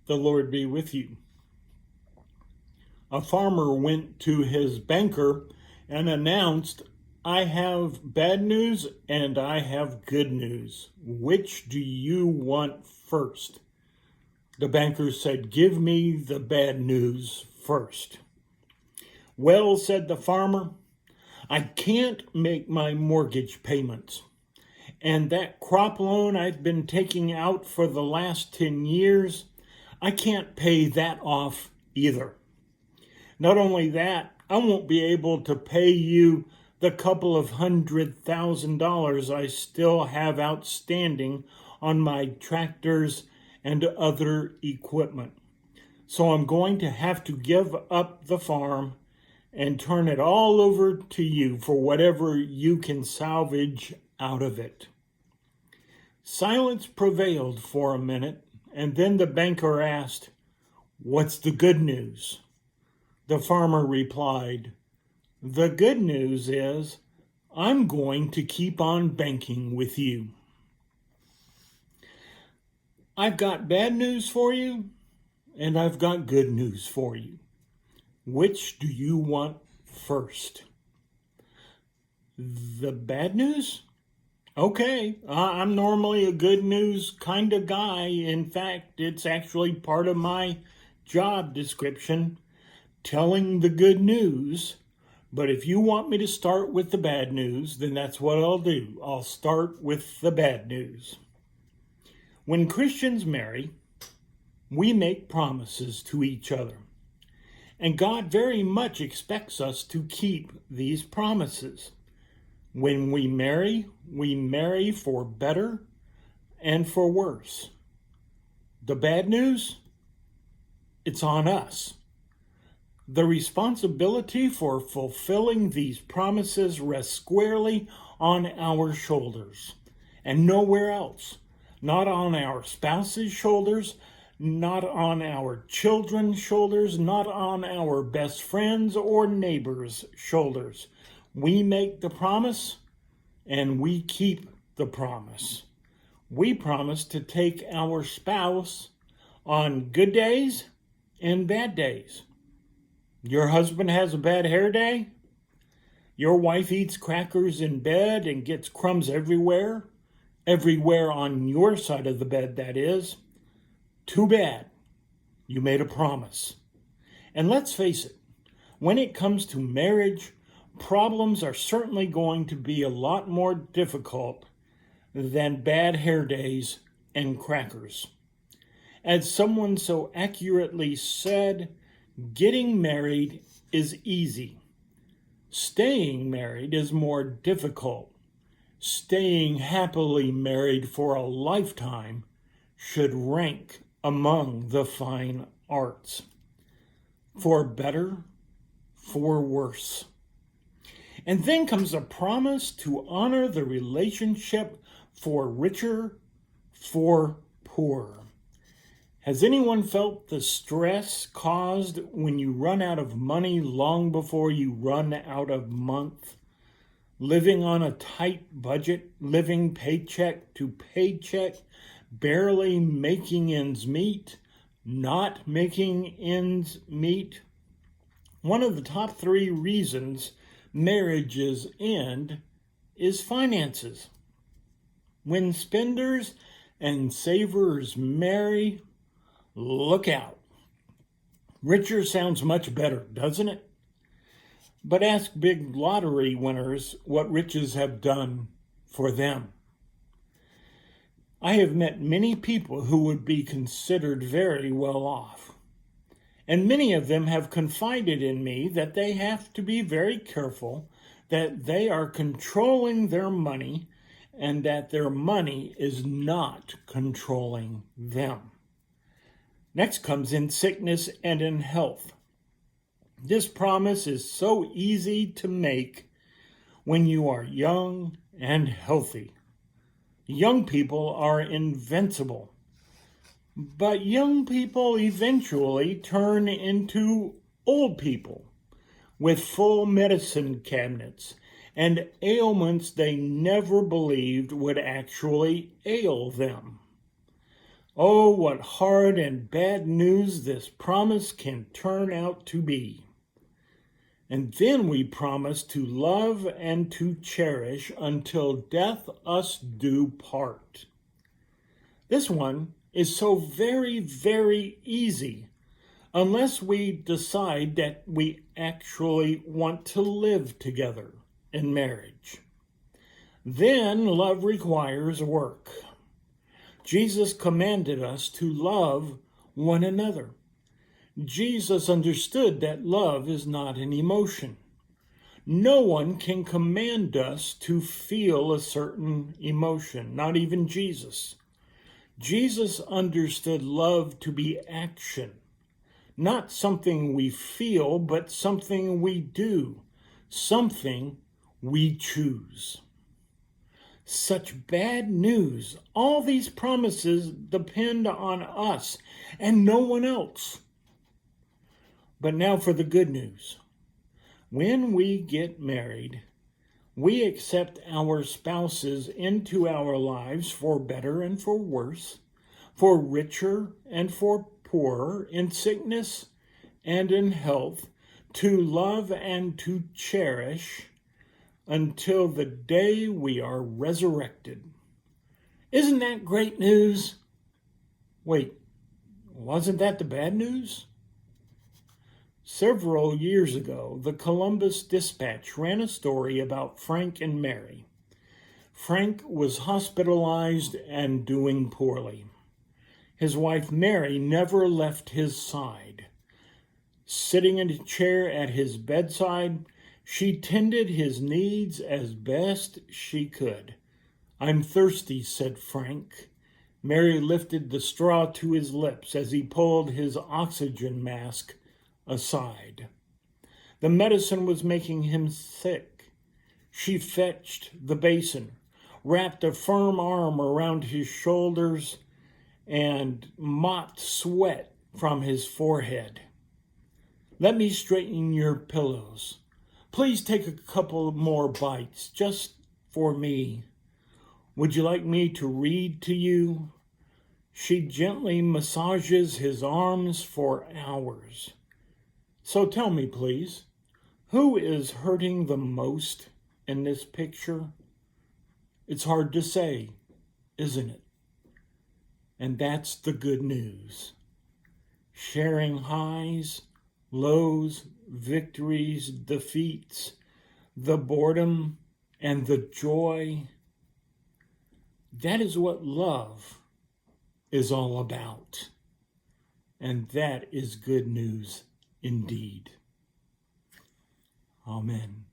The Lord be with you. A farmer went to his banker and announced, "I have bad news and I have good news. Which do you want first?" The banker said, "Give me the bad news first." "Well," said the farmer, "I can't make my mortgage payments. And that crop loan I've been taking out for the last 10 years, I can't pay that off either. Not only that, I won't be able to pay you the couple of $100,000 I still have outstanding on my tractors and other equipment. So I'm going to have to give up the farm and turn it all over to you for whatever you can salvage out of it." Silence prevailed for a minute, and then the banker asked, "What's the good news?" The farmer replied, "The good news is I'm going to keep on banking with you." I've got bad news for you, and I've got good news for you. Which do you want first? The bad news? Okay, I'm normally a good news kind of guy. In fact, it's actually part of my job description, telling the good news. But if you want me to start with the bad news, then that's what I'll do. I'll start with the bad news. When Christians marry, we make promises to each other. And God very much expects us to keep these promises. When we marry for better and for worse. The bad news? It's on us. The responsibility for fulfilling these promises rests squarely on our shoulders and nowhere else. Not on our spouse's shoulders, not on our children's shoulders, not on our best friends or neighbors' shoulders. We make the promise and we keep the promise. We promise to take our spouse on good days and bad days. Your husband has a bad hair day? Your wife eats crackers in bed and gets crumbs everywhere on your side of the bed, that is. Too bad. You made a promise. And let's face it, when it comes to marriage, problems are certainly going to be a lot more difficult than bad hair days and crackers. As someone so accurately said, getting married is easy. Staying married is more difficult. Staying happily married for a lifetime should rank among the fine arts. For better, for worse. And then comes a promise to honor the relationship for richer, for poorer. Has anyone felt the stress caused when you run out of money long before you run out of month? Living on a tight budget, living paycheck to paycheck, barely making ends meet, not making ends meet. One of the top 3 reasons marriages end is finances. When spenders and savers marry, look out. Richer sounds much better, doesn't it? But ask big lottery winners what riches have done for them. I have met many people who would be considered very well off. And many of them have confided in me that they have to be very careful that they are controlling their money and that their money is not controlling them. Next comes in sickness and in health. This promise is so easy to make when you are young and healthy. Young people are invincible, but young people eventually turn into old people with full medicine cabinets and ailments they never believed would actually ail them. Oh, what hard and bad news this promise can turn out to be. And then we promise to love and to cherish until death us do part. This one is so very, very easy, unless we decide that we actually want to live together in marriage. Then love requires work. Jesus commanded us to love one another. Jesus understood that love is not an emotion. No one can command us to feel a certain emotion, not even Jesus. Jesus understood love to be action, not something we feel, but something we do, something we choose. Such bad news. All these promises depend on us and no one else. But now for the good news. When we get married, we accept our spouses into our lives for better and for worse, for richer and for poorer, in sickness and in health, to love and to cherish until the day we are resurrected. Isn't that great news? Wait, wasn't that the bad news? Several years ago, the Columbus Dispatch ran a story about Frank and Mary. Frank was hospitalized and doing poorly. His wife Mary never left his side. Sitting in a chair at his bedside, she tended his needs as best she could. "I'm thirsty," said Frank. Mary lifted the straw to his lips as he pulled his oxygen mask aside. The medicine was making him sick. She fetched the basin, wrapped a firm arm around his shoulders, and mopped sweat from his forehead. "Let me straighten your pillows. Please take a couple more bites, just for me. Would you like me to read to you?" She gently massages his arms for hours. So tell me, please, who is hurting the most in this picture? It's hard to say, isn't it? And that's the good news. Sharing highs, lows, victories, defeats, the boredom, and the joy. That is what love is all about. And that is good news indeed. Amen.